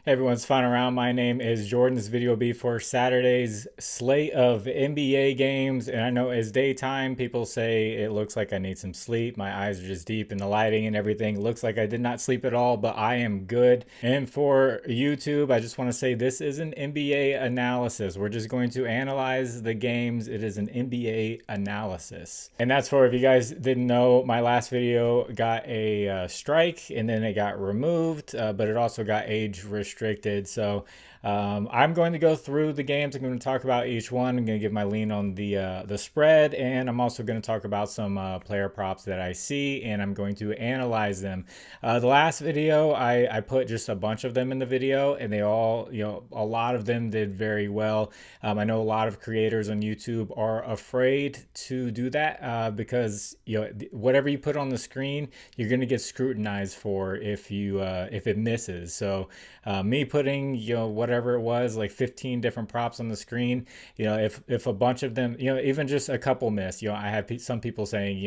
Hey everyone's fun around. My name is Jordan. This video will be for Saturday's slate of NBA games. And I know it's daytime. People say it looks like I need some sleep. My eyes are just deep in the lighting and everything. It looks like I did not sleep at all, but I am good. And for YouTube, I just want to say this is an NBA analysis. We're just going to analyze the games. It is an NBA analysis. And that's for, if you guys didn't know, my last video got a strike and then it got removed, but it also got age restricted. So I'm going to go through the games. I'm going to talk about each one. I'm going to give my lean on the spread, and I'm also going to talk about some player props that I see, and I'm going to analyze them. The last video, I put just a bunch of them in the video, and they all, a lot of them did very well. I know a lot of creators on YouTube are afraid to do that because whatever you put on the screen, you're going to get scrutinized for if it misses. So me putting whatever it was, like 15 different props on the screen, if a bunch of them, even just a couple miss, I have some people saying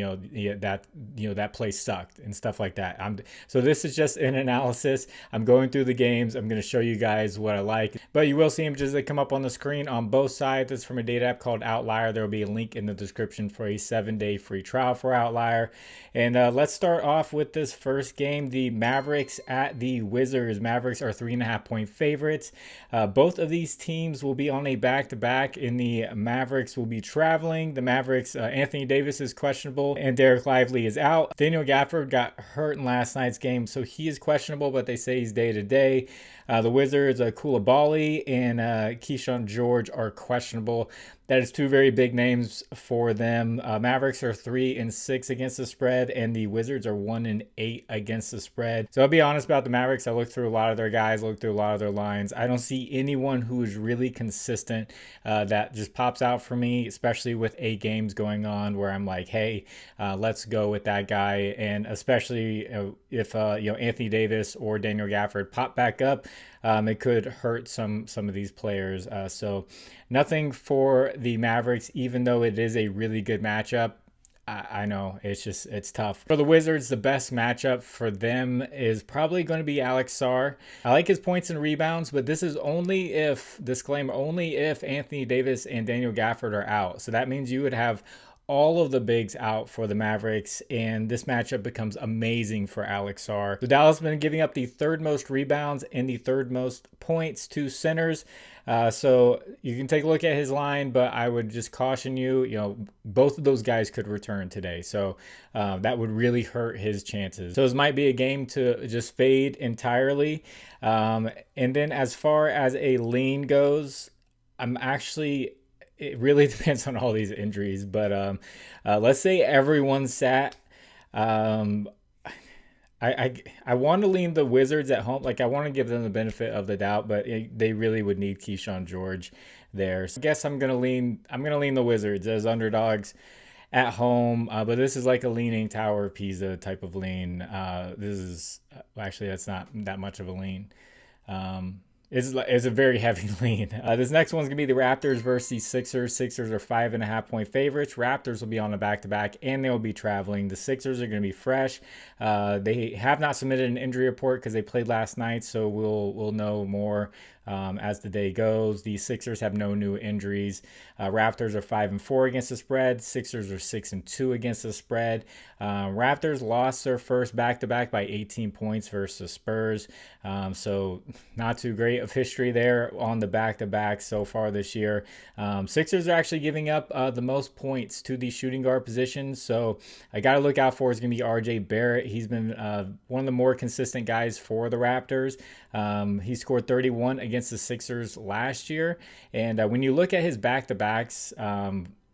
that play sucked and stuff like that. So this is just an analysis. I'm going through the games. I'm going to show you guys what I like, but you will see images that come up on the screen on both sides. It's from a data app called Outlier. There will be a link in the description for a 7-day free trial for Outlier. And let's start off with this first game, the Mavericks at the Wizards. Mavericks are 3.5-point favorites. Both of these teams will be on a back-to-back, and the Mavericks will be traveling. The Mavericks, Anthony Davis is questionable, and Derek Lively is out. Daniel Gafford got hurt in last night's game, so he is questionable, but they say he's day-to-day. The Wizards, Koulibaly and Keyshawn George are questionable. That is two very big names for them. Mavericks are 3-6 against the spread, and the Wizards are 1-8 against the spread. So I'll be honest about the Mavericks. I looked through a lot of their guys, looked through a lot of their lines. I don't see anyone who is really consistent that just pops out for me, especially with 8 games going on where I'm like, hey, let's go with that guy. And especially if Anthony Davis or Daniel Gafford pop back up, it could hurt some of these players. So nothing for the Mavericks, even though it is a really good matchup. I know it's tough. For the Wizards, the best matchup for them is probably going to be Alex Sarr. I like his points and rebounds, but this is only if, disclaimer, only if Anthony Davis and Daniel Gafford are out. So that means you would have all of the bigs out for the Mavericks, and this matchup becomes amazing for Alex Sarr. So Dallas has been giving up the 3rd most rebounds and the 3rd most points to centers. So you can take a look at his line, but I would just caution you, both of those guys could return today. So that would really hurt his chances. So this might be a game to just fade entirely. And then as far as a lean goes, it really depends on all these injuries, but let's say everyone's sat. I want to lean the Wizards at home. Like, I want to give them the benefit of the doubt, but they really would need Keyshawn George there. So I guess I'm gonna lean the Wizards as underdogs at home. But this is like a leaning Tower of Pisa type of lean. This is actually, that's not that much of a lean. Is a very heavy lean. This next one's going to be the Raptors versus the Sixers. Sixers are 5.5-point favorites. Raptors will be on a back-to-back, and they will be traveling. The Sixers are going to be fresh. They have not submitted an injury report because they played last night, so we'll know more as the day goes. The Sixers have no new injuries. Raptors are 5-4 against the spread. Sixers are 6-2 against the spread. Raptors lost their first back-to-back by 18 points versus Spurs. So not too great of history there on the back-to-back so far this year. Sixers are actually giving up the most points to the shooting guard position. So I got to look out for is going to be RJ Barrett. He's been one of the more consistent guys for the Raptors. He scored 31 against the Sixers last year. And when you look at his back-to-backs,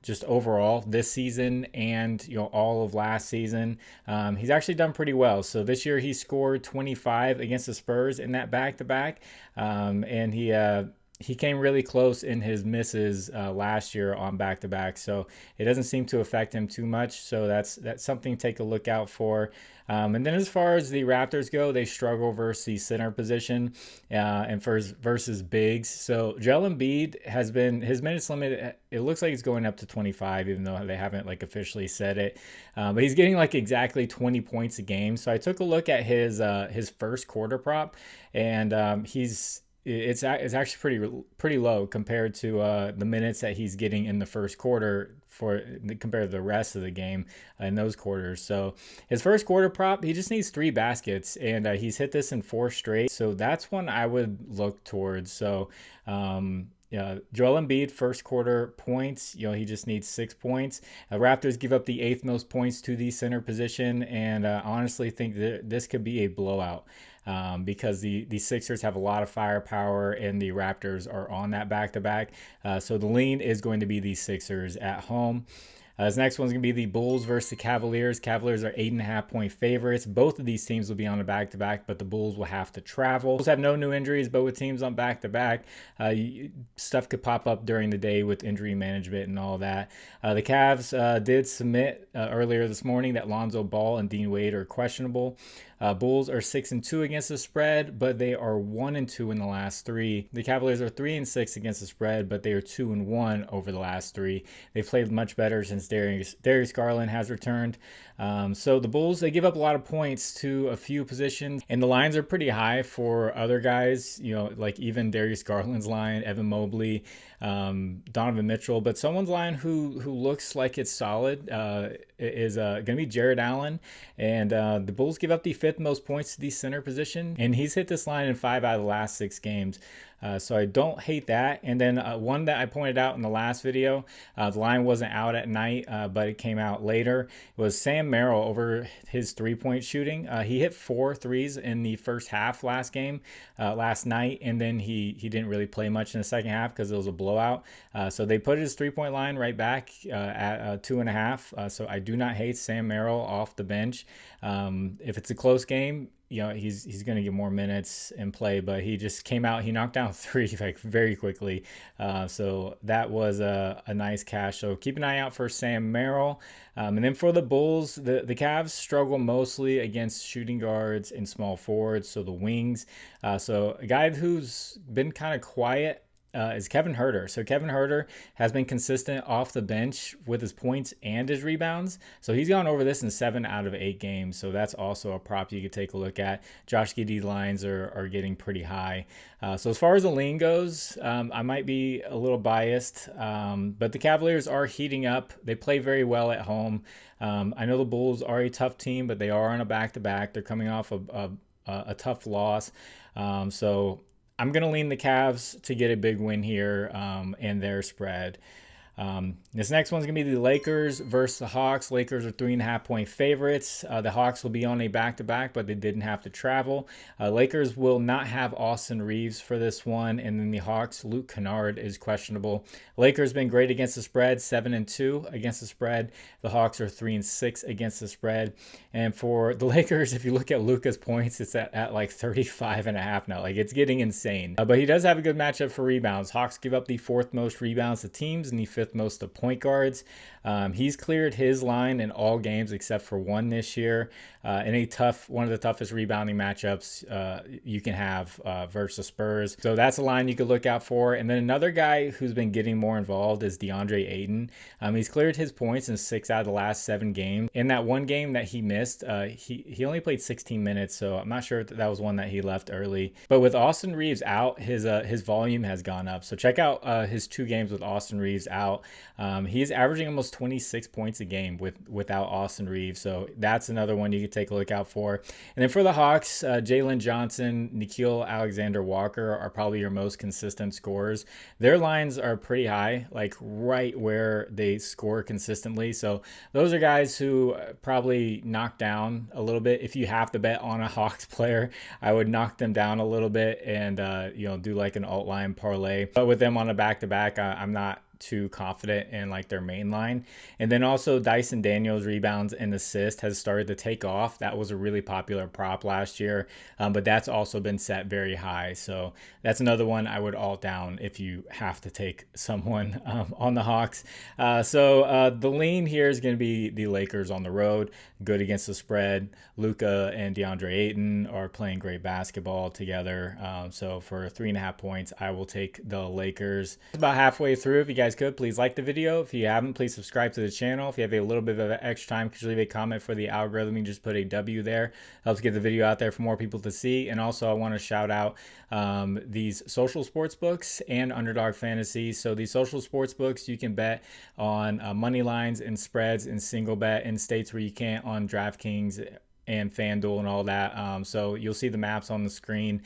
just overall this season and all of last season, he's actually done pretty well. So this year he scored 25 against the Spurs in that back-to-back, and he he came really close in his misses last year on back-to-back, so it doesn't seem to affect him too much. So that's something to take a look out for. And then as far as the Raptors go, they struggle versus the center position and versus bigs. So Joel Embiid has been, his minutes limit, it looks like it's going up to 25, even though they haven't like officially said it. But he's getting like exactly 20 points a game. So I took a look at his first quarter prop, and it's actually pretty low compared to the minutes that he's getting in the first quarter compared to the rest of the game in those quarters. So his first quarter prop, he just needs 3 baskets, and he's hit this in 4 straight. So that's one I would look towards. So yeah, Joel Embiid, first quarter points, he just needs 6 points. Raptors give up the 8th most points to the center position, and honestly think that this could be a blowout. Because the Sixers have a lot of firepower and the Raptors are on that back-to-back. So the lean is going to be the Sixers at home. This next one's going to be the Bulls versus the Cavaliers. Cavaliers are 8.5-point favorites. Both of these teams will be on a back-to-back, but the Bulls will have to travel. Bulls have no new injuries, but with teams on back-to-back, stuff could pop up during the day with injury management and all that. The Cavs did submit earlier this morning that Lonzo Ball and Dean Wade are questionable. Bulls are 6-2 against the spread, but they are 1-2 in the last 3. The Cavaliers are 3-6 against the spread, but they are 2-1 over the last 3. They've played much better since Darius Garland has returned. So the Bulls, they give up a lot of points to a few positions, and the lines are pretty high for other guys, like even Darius Garland's line, Evan Mobley, Donovan Mitchell. But someone's line who looks like it's solid is going to be Jared Allen, and the Bulls give up the 5th most points to the center position, and he's hit this line in 5 out of the last 6 games. So I don't hate that. And then one that I pointed out in the last video, the line wasn't out at night, but it came out later. It was Sam Merrill over his 3-point shooting. He hit 4 threes in the first half last night, and then he didn't really play much in the second half because it was a blowout. So they put his 3-point line right back at 2.5. So I do not hate Sam Merrill off the bench. If it's a close game, he's going to get more minutes and play, but he just came out, he knocked down 3 like very quickly. So that was a nice cash. So keep an eye out for Sam Merrill. And then for the Bulls, the Cavs struggle mostly against shooting guards and small forwards, so the wings. So a guy who's been kind of quiet is Kevin Huerter. So Kevin Huerter has been consistent off the bench with his points and his rebounds. So he's gone over this in 7 out of 8 games. So that's also a prop you could take a look at. Josh Giddey's lines are getting pretty high. So as far as the lean goes, I might be a little biased, but the Cavaliers are heating up. They play very well at home. I know the Bulls are a tough team, but they are on a back-to-back. They're coming off a tough loss. So I'm going to lean the Cavs to get a big win here and their spread. This next one's going to be the Lakers versus the Hawks. Lakers are 3.5-point favorites. The Hawks will be on a back-to-back, but they didn't have to travel. Lakers will not have Austin Reeves for this one. And then the Hawks, Luke Kennard is questionable. Lakers been great against the spread, 7-2 against the spread. The Hawks are 3-6 against the spread. And for the Lakers, if you look at Luka's points, it's at like 35.5 now. Like, it's getting insane. But he does have a good matchup for rebounds. Hawks give up the 4th most rebounds to teams and the 5th most to point guards. He's cleared his line in all games except for one this year. In one of the toughest rebounding matchups you can have versus Spurs. So that's a line you could look out for. And then another guy who's been getting more involved is DeAndre Ayton. He's cleared his points in 6 out of the last 7 games. In that one game that he missed, he only played 16 minutes, so I'm not sure if that was one that he left early. But with Austin Reeves out, his volume has gone up. So check out his 2 games with Austin Reeves out. He's averaging almost 26 points a game without Austin Reeves. So that's another one you could take a look out for. And then for the Hawks, Jalen Johnson, Nickeil Alexander-Walker are probably your most consistent scorers. Their lines are pretty high, like right where they score consistently. So those are guys who probably knock down a little bit. If you have to bet on a Hawks player, I would knock them down a little bit and do like an alt line parlay. But with them on a back-to-back, I'm not too confident in like their main line. And then also Dyson Daniels rebounds and assist has started to take off. That was a really popular prop last year, but that's also been set very high. So that's another one I would alt down if you have to take someone on the Hawks. The lean here is going to be the Lakers on the road, good against the spread. Luka and DeAndre Ayton are playing great basketball together. So for 3.5 points, I will take the Lakers. About halfway through. If you guys could, please like the video. If you haven't, please subscribe to the channel. If you have a little bit of extra time, could you leave a comment for the algorithm? You can just put a W there. Helps get the video out there for more people to see. And also, I want to shout out these social sports books and Underdog Fantasy. So these social sports books, you can bet on money lines and spreads and single bet in states where you can't on DraftKings and FanDuel and all that. So you'll see the maps on the screen.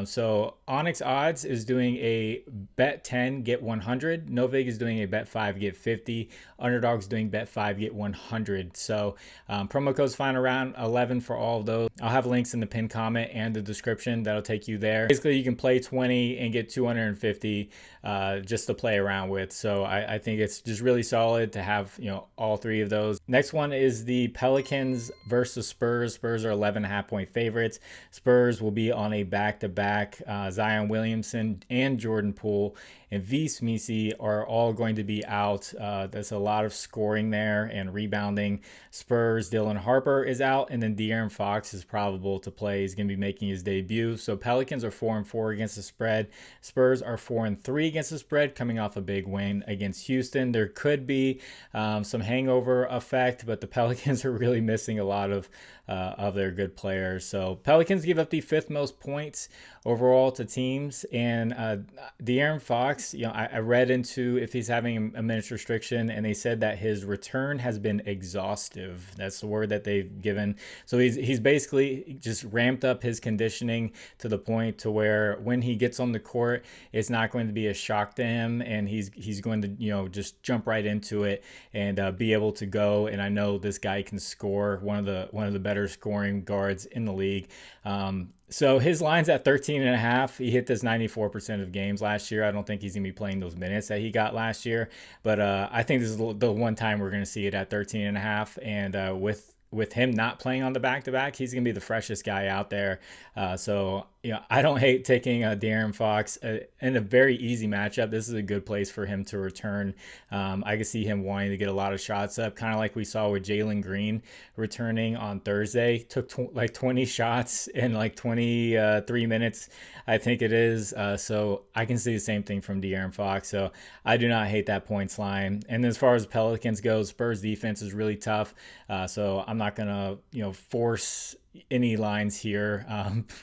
So Onyx Odds is doing a bet 10, get 100. Novig is doing a bet 5, get 50. Underdog's doing bet 5, get 100. So promo codes find around 11 for all of those. I'll have links in the pinned comment and the description that'll take you there. Basically, you can play 20 and get 250 just to play around with. So I think it's just really solid to have, you know, all three of those. Next one is the Pelicans versus Spurs. Spurs are 11.5 point favorites. Spurs will be on a back-to-back. Zion Williamson and Jordan Poole and Vs Misi are all going to be out. There's a lot of scoring there and rebounding. Spurs, Dylan Harper is out, and then De'Aaron Fox is probable to play. He's going to be making his debut. So Pelicans are 4-4 against the spread. Spurs are 4-3 against the spread, coming off a big win against Houston. There could be some hangover effect, but the Pelicans are really missing a lot of their good players. So Pelicans give up the 5th most points overall to teams, and De'Aaron Fox, you know, I read into if he's having a minutes restriction, and they said that his return has been exhaustive. That's the word that they've given. So he's basically just ramped up his conditioning to the point to where when he gets on the court, it's not going to be a shock to him, and he's going to, you know, just jump right into it and be able to go. And I know this guy can score, one of the better scoring guards in the league. So his line's at 13.5. He hit this 94% of games last year. I don't think he's going to be playing those minutes that he got last year. But I think this is the one time we're going to see it at 13.5. And with him not playing on the back-to-back, he's going to be the freshest guy out there. So, you know, I don't hate taking De'Aaron Fox in a very easy matchup. This is a good place for him to return. I can see him wanting to get a lot of shots up, kind of like we saw with Jalen Green returning on Thursday. Took like 20 shots in like 23 minutes, I think it is. So I can see the same thing from De'Aaron Fox. So I do not hate that points line. And as far as Pelicans goes, Spurs defense is really tough. So I'm not going to, you know, force any lines here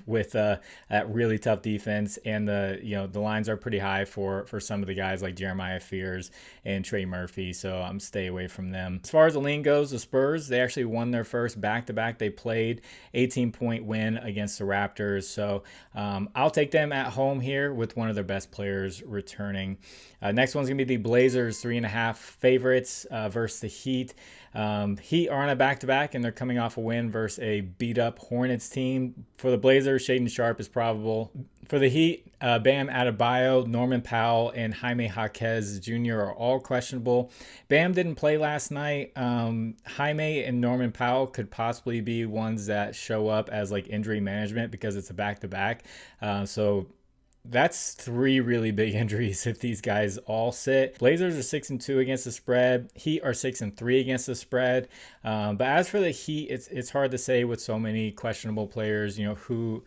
with that really tough defense, and the lines are pretty high for some of the guys like Jeremiah Fears and Trey Murphy, so I'm stay away from them. As far as the lean goes, the Spurs, they actually won their first back-to-back. They played 18-point win against the Raptors, so I'll take them at home here with one of their best players returning. Next one's gonna be the Blazers, 3.5 favorites versus the Heat. Heat are on a back-to-back, and they're coming off a win versus a beat-up Hornets team. For the Blazers, Shaedon Sharpe is probable. For the Heat, Bam Adebayo, Norman Powell, and Jaime Jaquez Jr. are all questionable. Bam didn't play last night. Jaime and Norman Powell could possibly be ones that show up as like injury management because it's a back-to-back. So that's 3 really big injuries if these guys all sit. Blazers are 6-2 against the spread. Heat are 6-3 against the spread. But as for the Heat, it's hard to say with so many questionable players, you know, who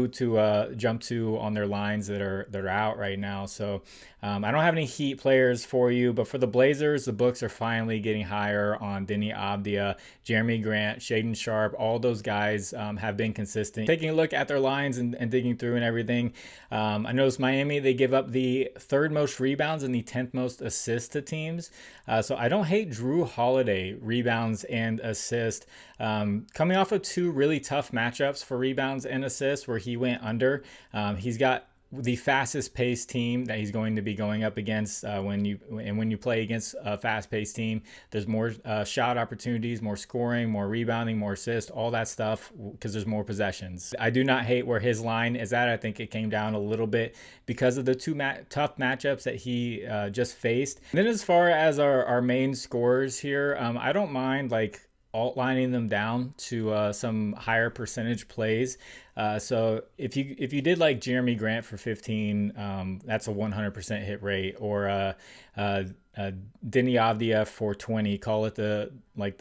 to jump to on their lines that are out right now. So I don't have any Heat players for you, but for the Blazers, the books are finally getting higher on Deni Avdija, Jeremy Grant, Shaedon Sharpe. All those guys have been consistent. Taking a look at their lines and digging through and everything, I noticed Miami, they give up the 3rd most rebounds and the 10th most assists to teams. So I don't hate Drew Holiday rebounds and assists. Coming off of 2 really tough matchups for rebounds and assists where he went under. He's got the fastest paced team that he's going to be going up against. When you play against a fast paced team, there's more shot opportunities, more scoring, more rebounding, more assists, all that stuff, because there's more possessions. I do not hate where his line is at. I think it came down a little bit because of the two tough matchups that he just faced. And then as far as our main scorers here, I don't mind like alt-lining them down to some higher percentage plays. So if you did like Jeremy Grant for 15, that's a 100% hit rate, or Denny Avdia for 20. Call it the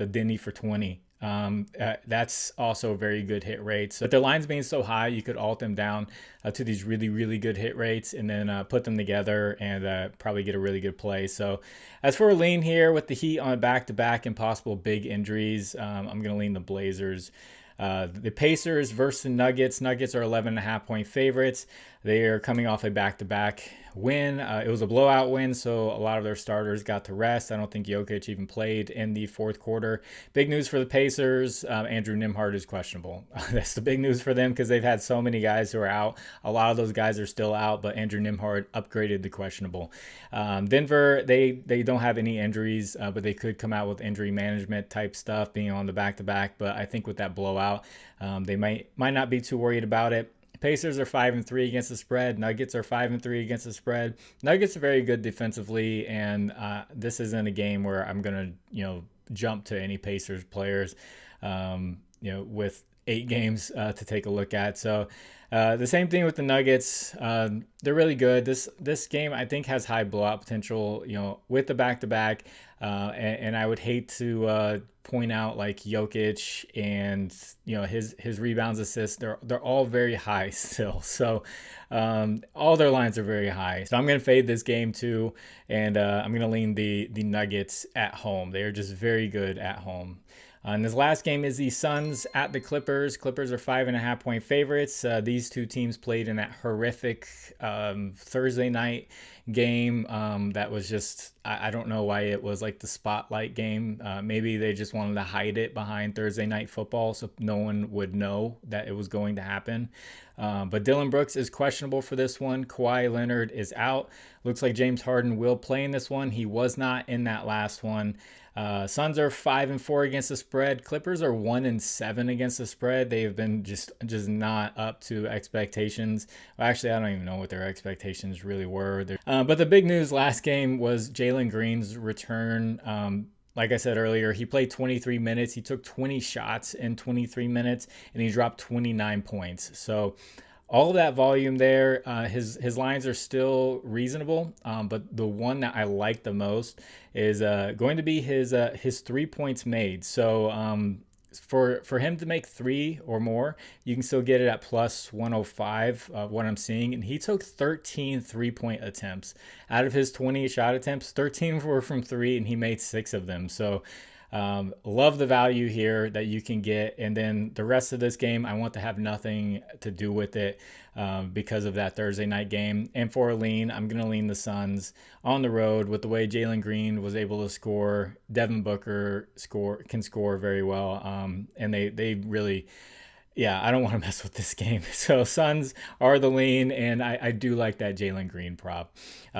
Denny for 20. That's also a very good hit rates. But the lines being so high, you could alt them down to these really, really good hit rates, and then put them together and probably get a really good play. So as for a lean here with the Heat on a back-to-back and possible big injuries, I'm going to lean the Blazers. The Pacers versus the Nuggets. Nuggets are 11.5 point favorites. They are coming off a back-to-back win. It was a blowout win, so a lot of their starters got to rest. I don't think Jokic even played in the fourth quarter. Big news for the Pacers. Andrew Nembhard is questionable. That's the big news for them because they've had so many guys who are out. A lot of those guys are still out, but Andrew Nembhard upgraded to questionable. Denver, they don't have any injuries, but they could come out with injury management type stuff being on the back-to-back. But I think with that blowout, they might not be too worried about it. Pacers are 5-3 against the spread. Nuggets are 5-3 against the spread. Nuggets are very good defensively, and this isn't a game where I'm gonna jump to any Pacers players with 8 games to take a look at. So the same thing with the Nuggets. They're really good. This game I think has high blowout potential. With the back-to-back, and I would hate to point out like Jokic and his rebounds, assists. They're all very high still. So all their lines are very high. So I'm gonna fade this game too, and I'm gonna lean the Nuggets at home. They are just very good at home. And this last game is the Suns at the Clippers. Clippers are 5.5 point favorites. These two teams played in that horrific Thursday night game. That was just, I don't know why it was like the spotlight game. Maybe they just wanted to hide it behind Thursday night football so no one would know that it was going to happen. But Dillon Brooks is questionable for this one. Kawhi Leonard is out. Looks like James Harden will play in this one. He was not in that last one. Suns are 5-4 against the spread. Clippers are 1-7 against the spread. They have been just not up to expectations. Well, actually, I don't even know what their expectations really were. But the big news last game was Jalen Green's return. Like I said earlier, he played 23 minutes. He took 20 shots in 23 minutes, and he dropped 29 points. So all of that volume there, his lines are still reasonable, but the one that I like the most is going to be his 3 points made. So for him to make 3 or more, you can still get it at plus 105, what I'm seeing. And he took 13 3-point attempts. Out of his 20 shot attempts, 13 were from 3, and he made 6 of them. So love the value here that you can get. And then the rest of this game, I want to have nothing to do with it because of that Thursday night game. And for a lean, I'm going to lean the Suns on the road with the way Jalen Green was able to score. Devin Booker can score very well. And they really... Yeah, I don't want to mess with this game. So Suns are the lean, and I do like that Jalen Green prop.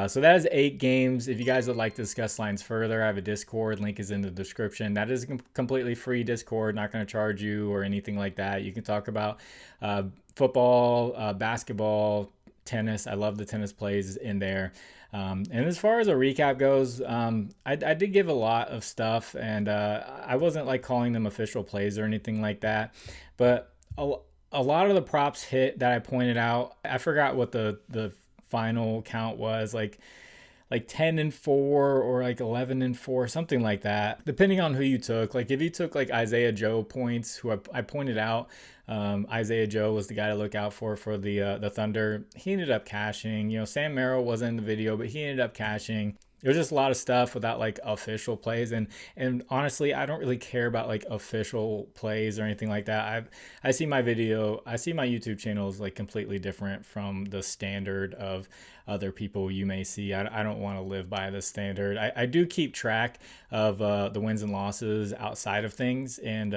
So that is 8 games. If you guys would like to discuss lines further, I have a Discord. Link is in the description. That is a completely free Discord. Not going to charge you or anything like that. You can talk about football, basketball, tennis. I love the tennis plays in there. And as far as a recap goes, I did give a lot of stuff, and I wasn't like calling them official plays or anything like that. But a lot of the props hit that I pointed out. I forgot what the final count was, like 10-4 or like 11-4, something like that, depending on who you took. Like if you took like Isaiah Joe points, who I pointed out, Isaiah Joe was the guy to look out for the Thunder. He ended up cashing. Sam Merrill wasn't in the video, but he ended up cashing. it was just a lot of stuff without like official plays. And honestly, I don't really care about like official plays or anything like that. I see my YouTube channel is like completely different from the standard of other people you may see. I don't want to live by the standard. I do keep track of the wins and losses outside of things. And,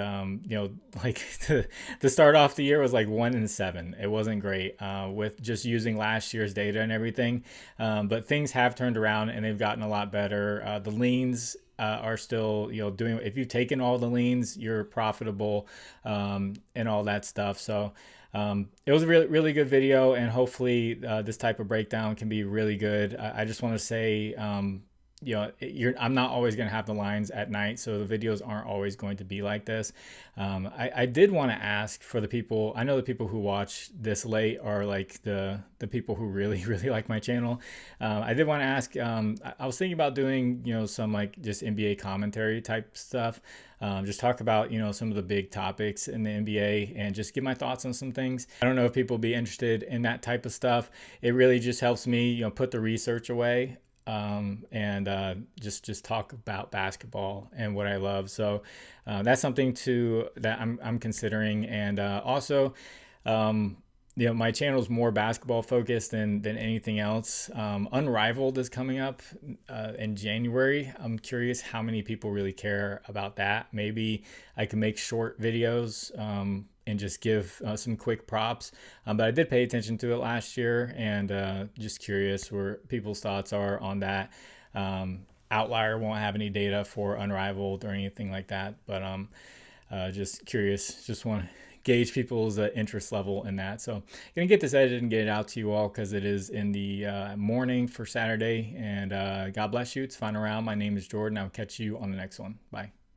like to start off the year was like 1-7. It wasn't great with just using last year's data and everything. But things have turned around and they've gotten a lot better. The leans are still, doing, if you've taken all the leans, you're profitable and all that stuff. So it was a really, really good video, and hopefully this type of breakdown can be really good. I just want to say, I'm not always going to have the lines at night, so the videos aren't always going to be like this. I did want to ask for the people, I know the people who watch this late are like the people who really, really like my channel. I did want to ask, I was thinking about doing, some like just NBA commentary type stuff. Just talk about, some of the big topics in the NBA and just give my thoughts on some things. I don't know if people will be interested in that type of stuff. It really just helps me, put the research away and just talk about basketball and what I love. So that's something that I'm considering. And also, my channel is more basketball focused than anything else. Unrivaled is coming up in January. I'm curious how many people really care about that. Maybe I can make short videos and just give some quick props. But I did pay attention to it last year, and just curious where people's thoughts are on that. Outlier won't have any data for Unrivaled or anything like that, but just curious. Just want to gauge people's interest level in that. So gonna get this edited and get it out to you all because it is in the morning for Saturday. And God bless you. It's final round. My name is Jordan. I'll catch you on the next one. Bye.